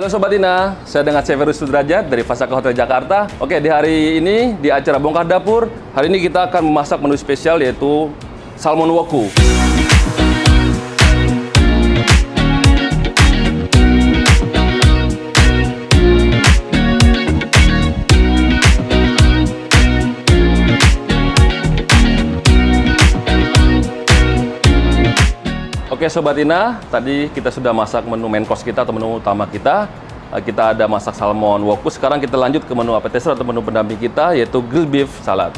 Halo Sobat Ina, saya dengan Chef Heru Sudrajat dari Fasaka Hotel Jakarta. Oke, di hari ini di acara Bongkar Dapur, hari ini kita akan memasak menu spesial yaitu salmon woku. Oke Sobat Ina, tadi kita sudah masak menu main course kita atau menu utama kita. Kita ada masak salmon woku. Sekarang kita lanjut ke menu appetizer atau menu pendamping kita yaitu grilled beef salad.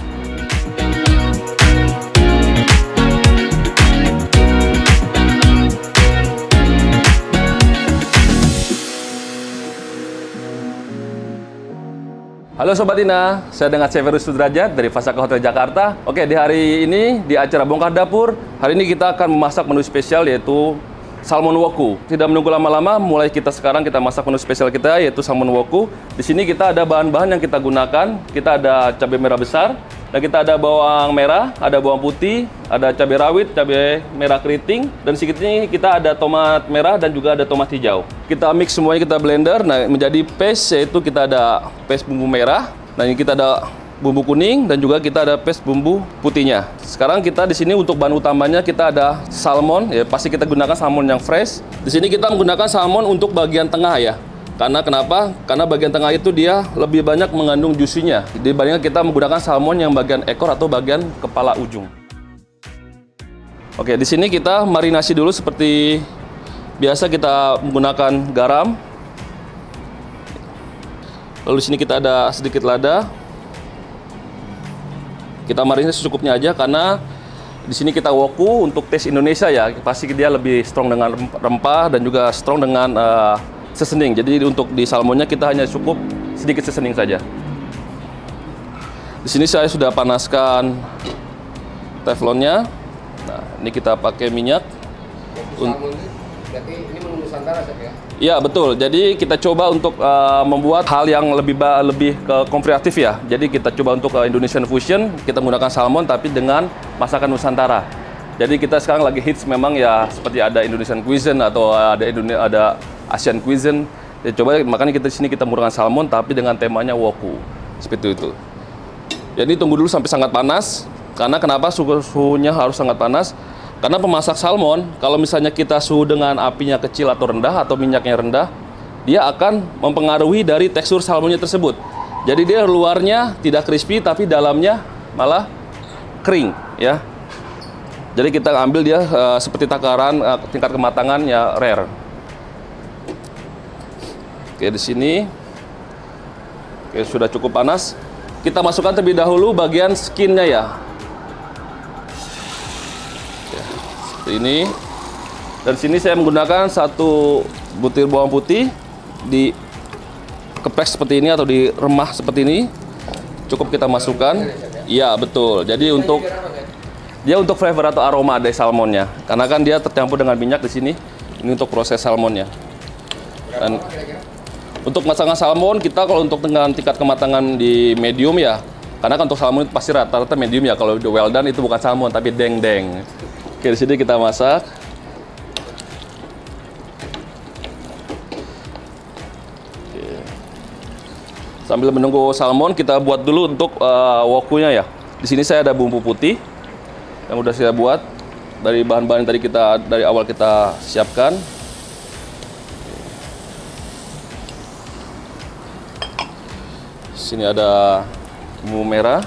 Halo Sobat Ina, saya dengan Chef Heru Sudrajat dari Fasaka Hotel Jakarta. Oke, di hari ini di acara Bongkar Dapur, hari ini kita akan memasak menu spesial yaitu salmon woku. Tidak menunggu lama-lama, mulai sekarang kita masak menu spesial kita yaitu salmon woku. Di sini kita ada bahan-bahan yang kita gunakan. Kita ada cabai merah besar, dan kita ada bawang merah, ada bawang putih, ada cabai rawit, cabai merah keriting, dan sedikit ini kita ada tomat merah dan juga ada tomat hijau. Kita mix semuanya, kita blender, nah menjadi paste, yaitu kita ada paste bumbu merah, nah ini kita ada bumbu kuning dan juga kita ada paste bumbu putihnya. Sekarang kita di sini untuk bahan utamanya kita ada salmon, ya pasti kita gunakan salmon yang fresh. Di sini kita menggunakan salmon untuk bagian tengah ya. Karena kenapa? Karena bagian tengah itu dia lebih banyak mengandung juicy-nya dibandingkan kita menggunakan salmon yang bagian ekor atau bagian kepala ujung. Oke, di sini kita marinasi dulu seperti biasa, kita menggunakan garam. Lalu di sini kita ada sedikit lada. Kita marinasi secukupnya aja karena di sini kita woku untuk taste Indonesia ya. Pasti dia lebih strong dengan rempah dan juga strong dengan seasoning. Jadi untuk di salmonnya kita hanya cukup sedikit seasoning saja. Di sini saya sudah panaskan teflonnya. Nah, ini kita pakai minyak. Salmon itu berarti ini menu Nusantara Chef ya? Iya betul. Jadi kita coba untuk membuat hal yang lebih ke kreatif ya. Jadi kita coba untuk Indonesian fusion. Kita menggunakan salmon tapi dengan masakan Nusantara. Jadi kita sekarang lagi hits memang ya seperti ada Indonesian cuisine atau ada Asian cuisine. Ya, coba makanya kita di sini kita menggunakan salmon tapi dengan temanya woku. Seperti itu. Jadi tunggu dulu sampai sangat panas. Karena kenapa suhunya harus sangat panas? Karena pemasak salmon, kalau misalnya kita suhu dengan apinya kecil atau rendah atau minyaknya rendah, dia akan mempengaruhi dari tekstur salmonnya tersebut. Jadi dia luarnya tidak crispy tapi dalamnya malah kering ya. Jadi kita ambil dia seperti takaran tingkat kematangannya rare. Oke, di sini oke, sudah cukup panas. Kita masukkan terlebih dahulu bagian skinnya ya. Oke, seperti ini. Dan sini saya menggunakan 1 butir bawang putih dikeprek seperti ini atau diremah seperti ini. Cukup kita masukkan. Iya, betul. Jadi untuk flavor atau aroma dari salmonnya. Karena kan dia tercampur dengan minyak di sini. Ini untuk proses salmonnya. Dan untuk masakan salmon kita kalau untuk dengan tingkat kematangan di medium ya, karena kan untuk salmon itu pasti rata-rata medium ya. Kalau di well done itu bukan salmon tapi deng-deng. Oke, di sini kita masak. Oke. Sambil menunggu salmon kita buat dulu untuk wokunya ya. Di sini saya ada bumbu putih yang udah saya buat dari bahan-bahan yang tadi dari awal kita siapkan. Sini ada bumbu merah,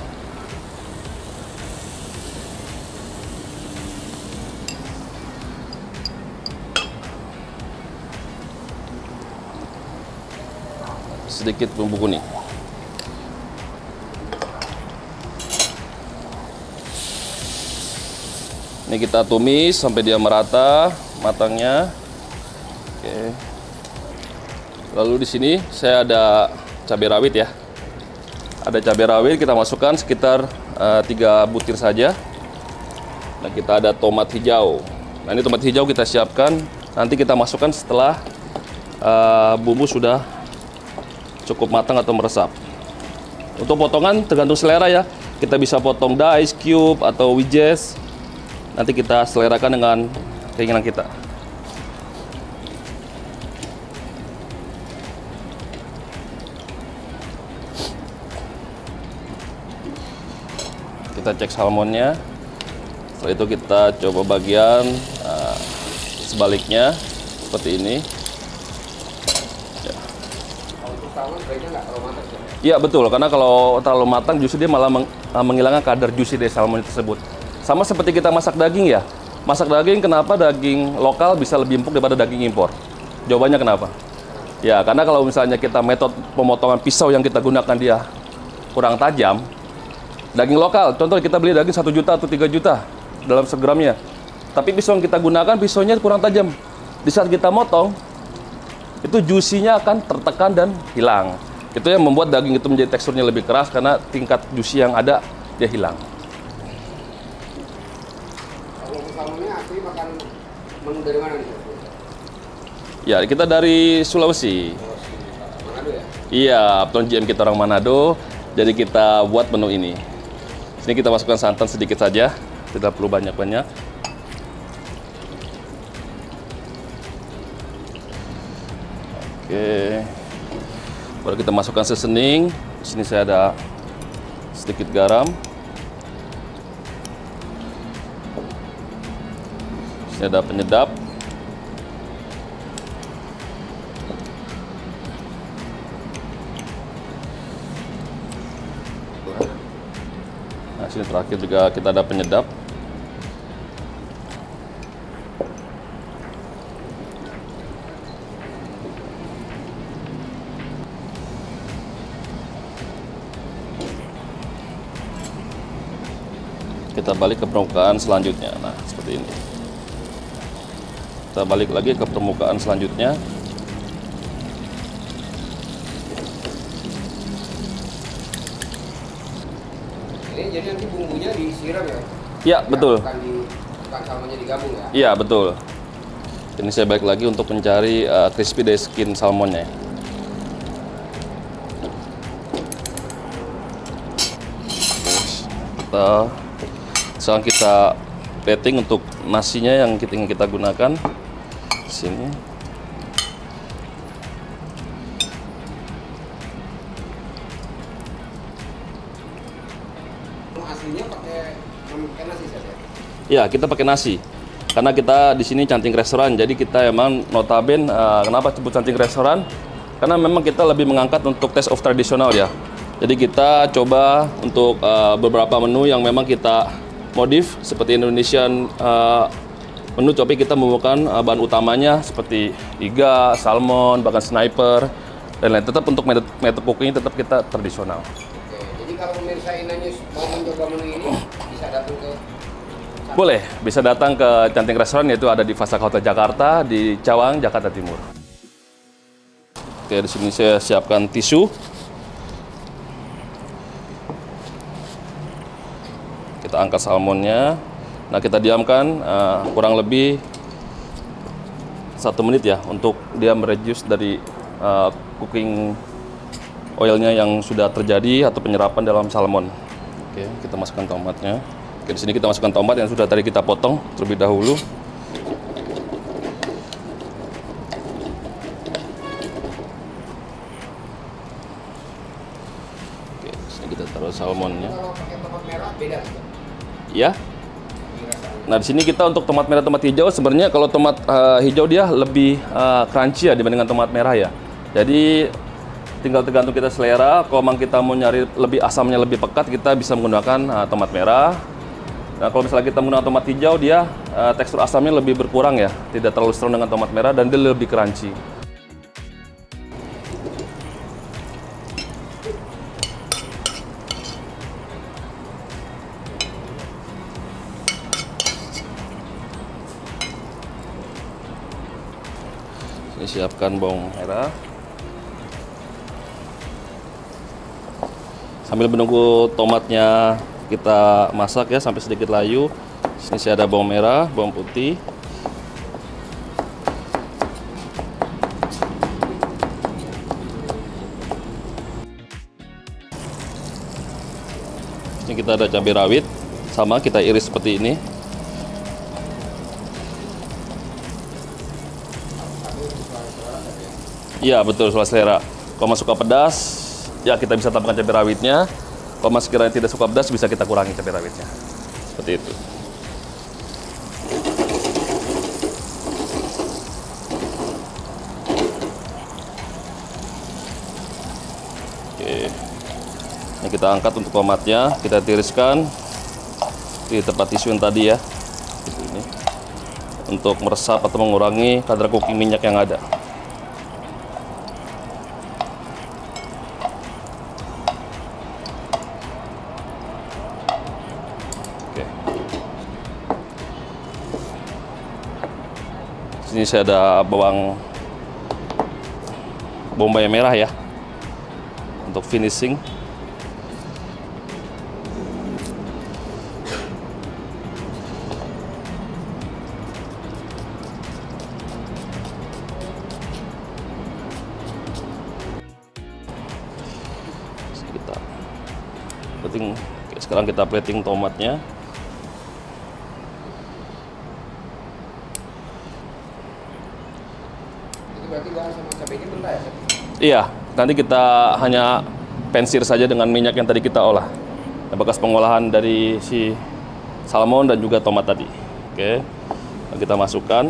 sedikit bumbu kuning. Ini kita tumis sampai dia merata matangnya. Oke. Lalu di sini saya ada cabai rawit ya. Ada cabai rawit, kita masukkan sekitar 3 butir saja. Nah, kita ada tomat hijau. Nah, ini tomat hijau kita siapkan. Nanti kita masukkan setelah bumbu sudah cukup matang atau meresap. Untuk potongan tergantung selera ya. Kita bisa potong dice, cube, atau wedges. Nanti kita selerakan dengan keinginan kita. kita cek salmonnya. Setelah itu kita coba bagian sebaliknya seperti ini. Kalau untuk salmon baiknya nggak terlalu matang ya? Iya betul, karena kalau terlalu matang justru dia malah menghilangkan kadar juicy dari salmon tersebut. Sama seperti kita masak daging ya. Masak daging, kenapa daging lokal bisa lebih empuk daripada daging impor? Jawabannya kenapa? Ya, karena kalau misalnya kita metode pemotongan pisau yang kita gunakan dia kurang tajam, daging lokal, contoh kita beli daging 1 juta atau 3 juta dalam segramnya. Tapi pisau yang kita gunakan, pisaunya kurang tajam. Di saat kita motong, itu juicy-nya akan tertekan dan hilang. Itu yang membuat daging itu menjadi teksturnya lebih keras karena tingkat juicy yang ada, dia hilang. Kalau untuk salmonnya asli makan menu dari mana nih? Ya, kita dari Sulawesi. Manado ya? Iya, Ton GM kita orang Manado. Jadi kita buat menu ini. Sini kita masukkan santan sedikit saja, tidak perlu banyak-banyak. Oke. Baru kita masukkan seasoning. Di sini saya ada sedikit garam. Di sini ada penyedap. Nah, sini terakhir juga kita ada penyedap. Kita balik ke permukaan selanjutnya. Nah, seperti ini. Kita balik lagi ke permukaan selanjutnya. Ini jadi nanti bumbunya disiram ya? Iya, betul. Bukan salmonnya digabung ya? Iya, betul. Ini saya balik lagi untuk mencari crispy dari skin salmonnya. Sekarang kita plating untuk nasinya yang ingin kita gunakan. Sini. Aslinya pakai nasi saja? Ya, kita pakai nasi. Karena kita di sini canting restoran, jadi kita emang notaben. Kenapa sebut canting restoran? Karena memang kita lebih mengangkat untuk taste of tradisional ya. Jadi kita coba untuk beberapa menu yang memang kita modif seperti Indonesian menu, tapi kita menggunakan bahan utamanya seperti iga, salmon, bahkan sniper dan lain. Tetap untuk method cooking tetap kita tradisional. Oke, jadi kalau pemirsa Inanya mau mencoba menu ini bisa datang ke Boleh, bisa datang ke Canting Restoran, yaitu ada di Fasaka Hotel Jakarta di Cawang, Jakarta Timur. Oke, di sini saya siapkan tisu. Kita angkat salmonnya. Nah, kita diamkan kurang lebih 1 menit ya untuk dia mereduce dari cooking oilnya yang sudah terjadi atau penyerapan dalam salmon. Oke, kita masukkan tomatnya. Oke, di sini kita masukkan tomat yang sudah tadi kita potong terlebih dahulu. Oke, di sini kita taruh salmonnya. kalau pakai tomat merah beda. Ya. Nah, di sini kita untuk tomat merah, tomat hijau, sebenarnya kalau tomat hijau dia lebih crunchy ya dibandingkan tomat merah ya. Jadi tinggal tergantung kita selera. Kalau memang kita mau nyari lebih asamnya lebih pekat, kita bisa menggunakan tomat merah. Nah, kalau misalnya kita menggunakan tomat hijau, dia tekstur asamnya lebih berkurang ya, tidak terlalu strong dengan tomat merah dan dia lebih crunchy. Ini siapkan bawang merah. Sambil menunggu tomatnya kita masak ya sampai sedikit layu. Sini saya ada bawang merah, bawang putih. Ini kita ada cabai rawit, sama kita iris seperti ini. Iya betul, sesuai selera. Kalau mau suka pedas, ya kita bisa tambahkan cabai rawitnya. Kalau Mas sekiranya tidak suka pedas, bisa kita kurangi cabai rawitnya. Seperti itu. Oke. Ini kita angkat untuk tomatnya, kita tiriskan di tempat tisu yang tadi ya. Ini untuk meresap atau mengurangi kadar cooking minyak yang ada. Oke. Sini saya ada bawang bombay merah ya untuk finishing. Oke, sekarang kita plating tomatnya. Itu berarti bawang sama cabai ini mentah ya, Chef? Iya, nanti kita hanya pensir saja dengan minyak yang tadi kita olah. Bekas pengolahan dari si salmon dan juga tomat tadi. Oke, kita masukkan.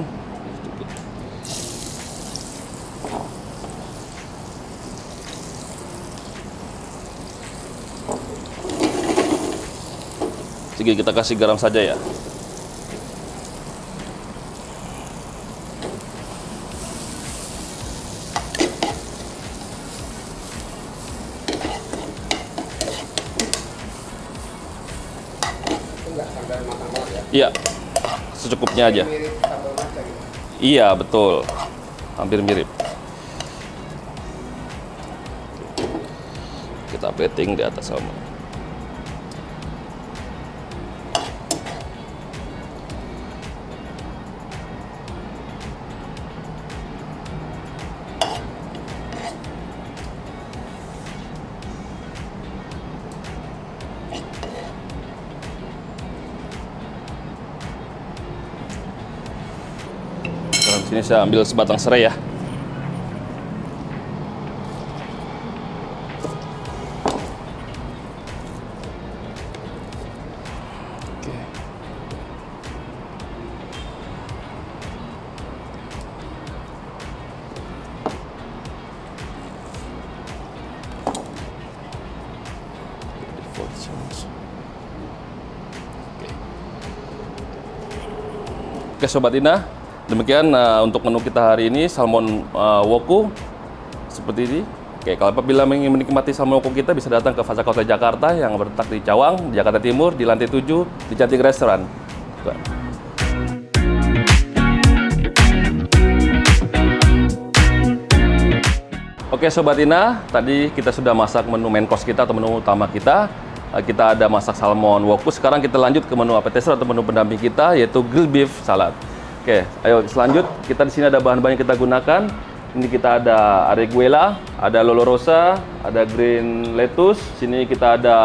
Sedikit kita kasih garam saja ya. Itu nggak sampai matang banget ya? Iya, secukupnya aja. Mirip sambal masak gitu. Iya, betul. Hampir mirip. Kita plating di atas salmon. Sini saya ambil sebatang serai ya. Oke. Oke Sobat Ina, demikian untuk menu kita hari ini, salmon woku seperti ini. Oke, kalau apabila ingin menikmati salmon woku kita bisa datang ke Fasaka Hotel Jakarta yang berletak di Cawang, Jakarta Timur, di lantai 7 di Cantik Restoran. Oke Sobat Ina, tadi kita sudah masak menu main course kita atau menu utama kita. Kita ada masak salmon woku. Sekarang kita lanjut ke menu appetizer atau menu pendamping kita, yaitu grilled beef salad. Oke, ayo selanjut kita di sini ada bahan-bahan yang kita gunakan. Ini kita ada arugula, ada lolo rosa, ada green lettuce. Sini kita ada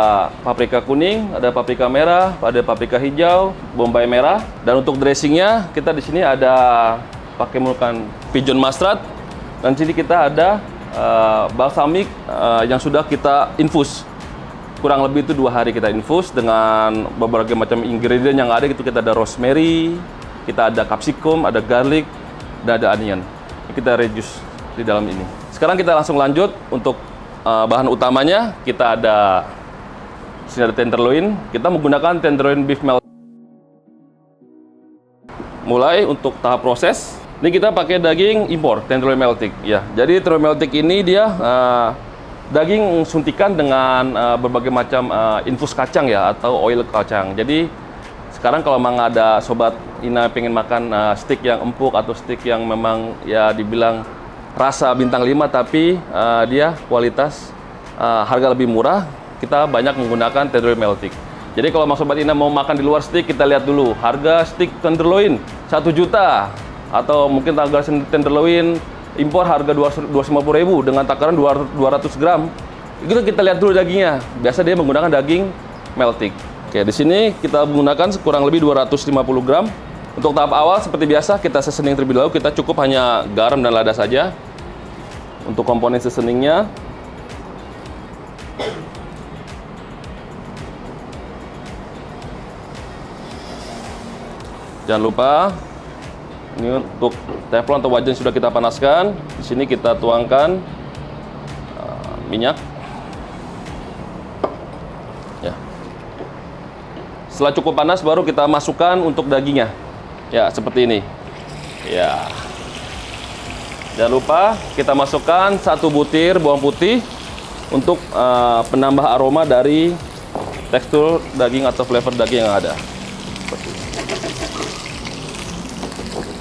paprika kuning, ada paprika merah, ada paprika hijau, bombay merah. Dan untuk dressingnya kita di sini ada pakai menggunakan pigeon mustard. Dan sini kita ada balsamic yang sudah kita infus. Kurang lebih itu 2 hari kita infus dengan berbagai macam ingredient yang ada gitu. Kita ada rosemary, kita ada capsicum, ada garlic, dan ada onion. Kita reduce di dalam ini. Sekarang kita langsung lanjut untuk bahan utamanya. Kita ada sini ada tenderloin. Kita menggunakan tenderloin beef melt. Mulai untuk tahap proses. Ini kita pakai daging impor, tenderloin meltik. Ya, jadi tenderloin meltik ini dia daging suntikan dengan berbagai macam infus kacang ya, atau oil kacang. Jadi sekarang kalau memang ada Sobat Ina pengen makan steak yang empuk atau steak yang memang ya dibilang rasa bintang 5 tapi dia kualitas harga lebih murah, kita banyak menggunakan tenderloin meltik. Jadi kalau Sobat Ina mau makan di luar steak, kita lihat dulu harga steak tenderloin 1 juta atau mungkin harga tenderloin impor harga 250.000 dengan takaran 200 gram. Itu kita lihat dulu dagingnya. Biasa dia menggunakan daging meltik. Oke, di sini kita menggunakan kurang lebih 250 gram. Untuk tahap awal seperti biasa kita seasoning terlebih dahulu. Kita cukup hanya garam dan lada saja. Untuk komponen seasoningnya Jangan lupa ini untuk teflon atau wajan sudah kita panaskan. Di sini kita tuangkan minyak. Ya. Setelah cukup panas baru kita masukkan untuk dagingnya. Ya, seperti ini. Ya. Jangan lupa kita masukkan 1 butir bawang putih untuk penambah aroma dari tekstur daging atau flavor daging yang ada.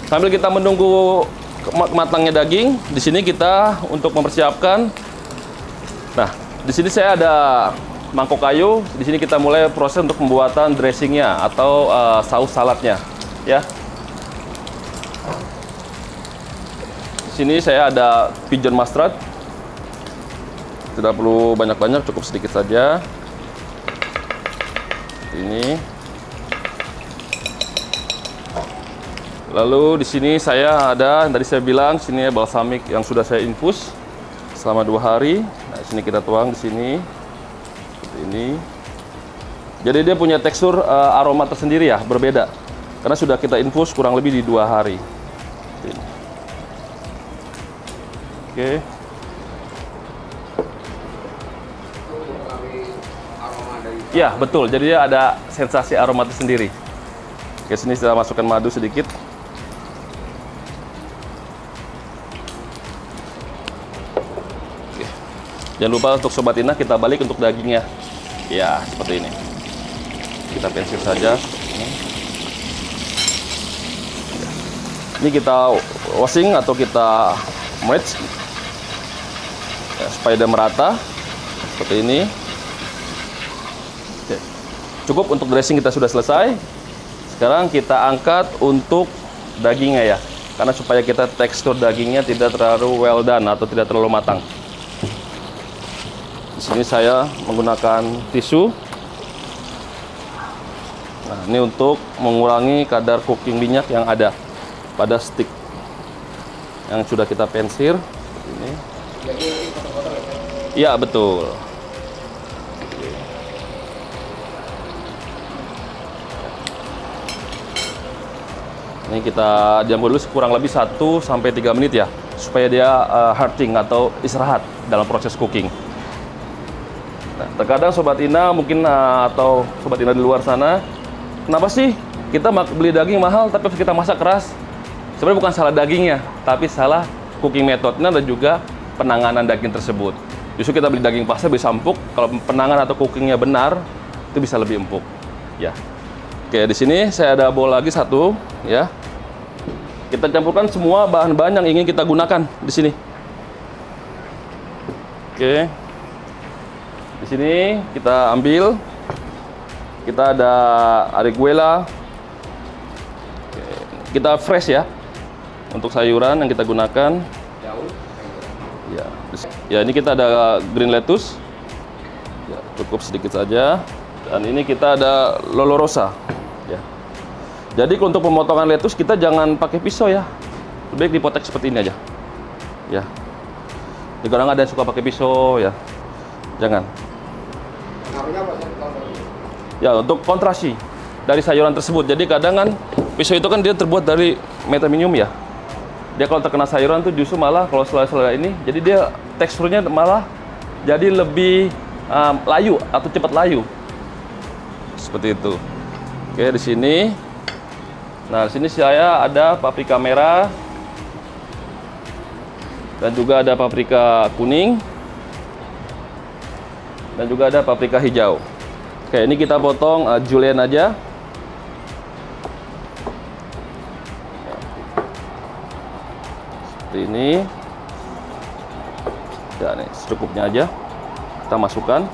Sambil kita menunggu matangnya daging, di sini kita untuk mempersiapkan. Nah, di sini saya ada mangkok kayu. Di sini kita mulai proses untuk pembuatan dressingnya atau saus saladnya, ya. Di sini saya ada pigeon mustard. Tidak perlu banyak-banyak, cukup sedikit saja. Ini. Lalu di sini saya ada, tadi saya bilang, sini ya balsamic yang sudah saya infus selama 2 hari. Nah, sini kita tuang di sini, seperti ini. Jadi dia punya tekstur aroma tersendiri ya, berbeda. Karena sudah kita infus kurang lebih di 2 hari. Ini. Oke. Ya betul. Jadi dia ada sensasi aroma tersendiri. Oke, sini saya masukkan madu sedikit. Jangan lupa untuk Sobat Ina kita balik untuk dagingnya. Ya, seperti ini. Kita pensil saja. Ini kita washing atau kita merge ya, supaya dia merata. Seperti ini. Oke. Cukup untuk dressing kita sudah selesai. Sekarang kita angkat untuk dagingnya ya. Karena supaya kita tekstur dagingnya tidak terlalu well done atau tidak terlalu matang. Di sini saya menggunakan tisu. Nah, ini untuk mengurangi kadar cooking minyak yang ada pada stick yang sudah kita pensir. Ini. Iya betul. Ini kita diam dulu kurang lebih 1 sampai 3 menit ya, supaya dia hearting atau istirahat dalam proses cooking. Nah, terkadang Sobat Ina mungkin atau Sobat Ina di luar sana, kenapa sih kita beli daging mahal tapi kita masak keras? Sebenarnya bukan salah dagingnya, tapi salah cooking methodnya dan juga penanganan daging tersebut. Justru kita beli daging pasar bisa empuk, kalau penanganan atau cookingnya benar, itu bisa lebih empuk. Ya. Oke, di sini saya ada bowl lagi 1, ya. Kita campurkan semua bahan-bahan yang ingin kita gunakan di sini. Oke. Di sini kita ambil, kita ada ariguela, kita fresh ya, untuk sayuran yang kita gunakan. Ya, ini kita ada green lettuce, ya, cukup sedikit saja. Dan ini kita ada lolorosa, ya. Jadi untuk pemotongan lettuce kita jangan pakai pisau ya, lebih baik dipotong seperti ini aja, ya. Di kadang ada yang suka pakai pisau ya, jangan. Ya, untuk kontrasi dari sayuran tersebut. Jadi kadang kan pisau itu kan dia terbuat dari metaminium ya. Dia kalau terkena sayuran tuh justru malah kalau selai-selai ini, jadi dia teksturnya malah jadi lebih layu atau cepat layu. Seperti itu. Oke, di sini. Nah, di sini saya ada paprika merah dan juga ada paprika kuning. Dan juga ada paprika hijau. Oke, ini kita potong julienne aja. Seperti ini. Ya, nih, secukupnya aja. Kita masukkan.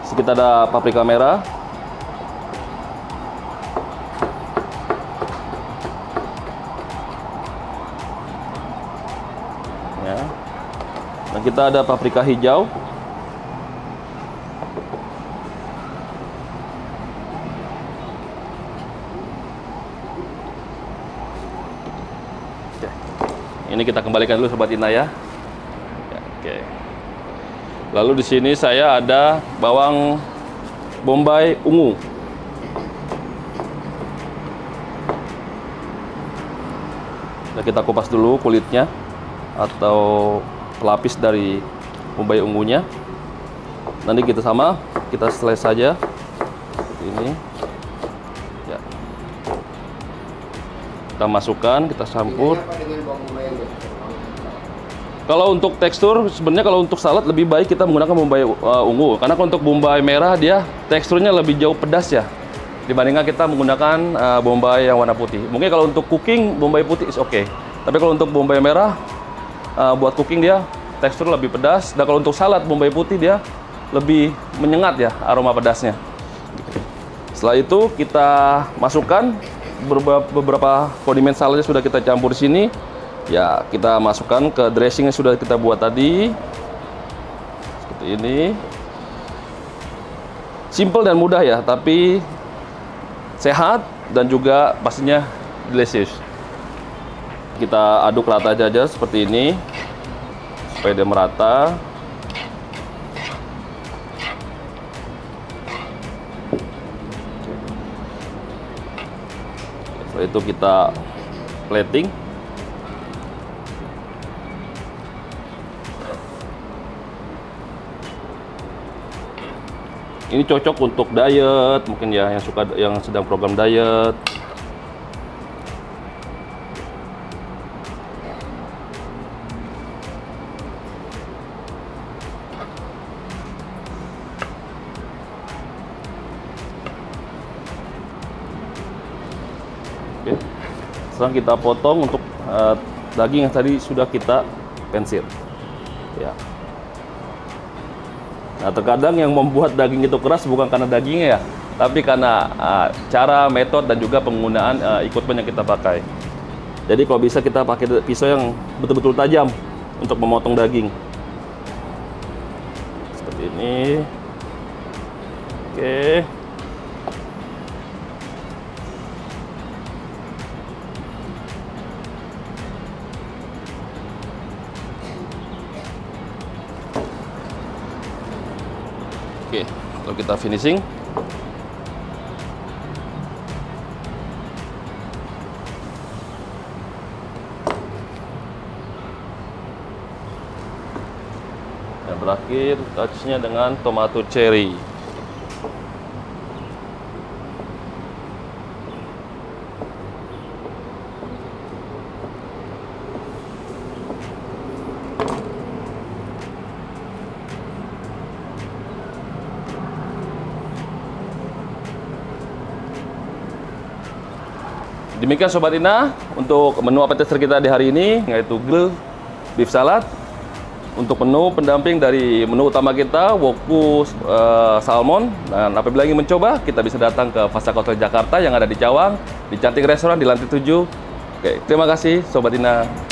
Sedikit ada paprika merah. Ya. Dan kita ada paprika hijau. Ini kita kembalikan dulu Sobat Ina ya. Oke. Lalu di sini saya ada bawang bombay ungu. Nah, kita kupas dulu kulitnya atau pelapis dari bombay ungunya. Nanti kita slice saja seperti ini. Ya. Kita masukkan, kita campur. Kalau untuk tekstur, sebenarnya kalau untuk salad lebih baik kita menggunakan bombay ungu. Karena kalau untuk bombay merah dia teksturnya lebih jauh pedas ya, dibandingkan kita menggunakan bombay yang warna putih. Mungkin kalau untuk cooking bombay putih is oke. Tapi kalau untuk bombay merah buat cooking dia tekstur lebih pedas. Dan kalau untuk salad bombay putih dia lebih menyengat ya aroma pedasnya. Setelah itu kita masukkan beberapa kondimen saladnya sudah kita campur di sini. Ya, kita masukkan ke dressing yang sudah kita buat tadi. Seperti ini. Simple dan mudah ya, tapi sehat dan juga pastinya delicious. Kita aduk rata aja seperti ini supaya dia merata. Setelah itu kita plating. Ini cocok untuk diet, mungkin ya yang sedang program diet. Oke. Sekarang kita potong untuk daging yang tadi sudah kita pensir. Ya. Nah, terkadang yang membuat daging itu keras bukan karena dagingnya ya, tapi karena cara, metode, dan juga penggunaan equipment yang kita pakai. Jadi kalau bisa kita pakai pisau yang betul-betul tajam untuk memotong daging. Seperti ini. Oke. Oke, lalu kita finishing. Dan terakhir touch-nya dengan tomato cherry. Demikian Sobat Ina untuk menu appetizer kita di hari ini, yaitu grilled beef salad. Untuk menu pendamping dari menu utama kita, woku salmon. Dan apabila ingin mencoba, kita bisa datang ke Fasaka Hotel Jakarta yang ada di Cawang, di Cantik Restoran di lantai 7. Oke, terima kasih Sobat Ina.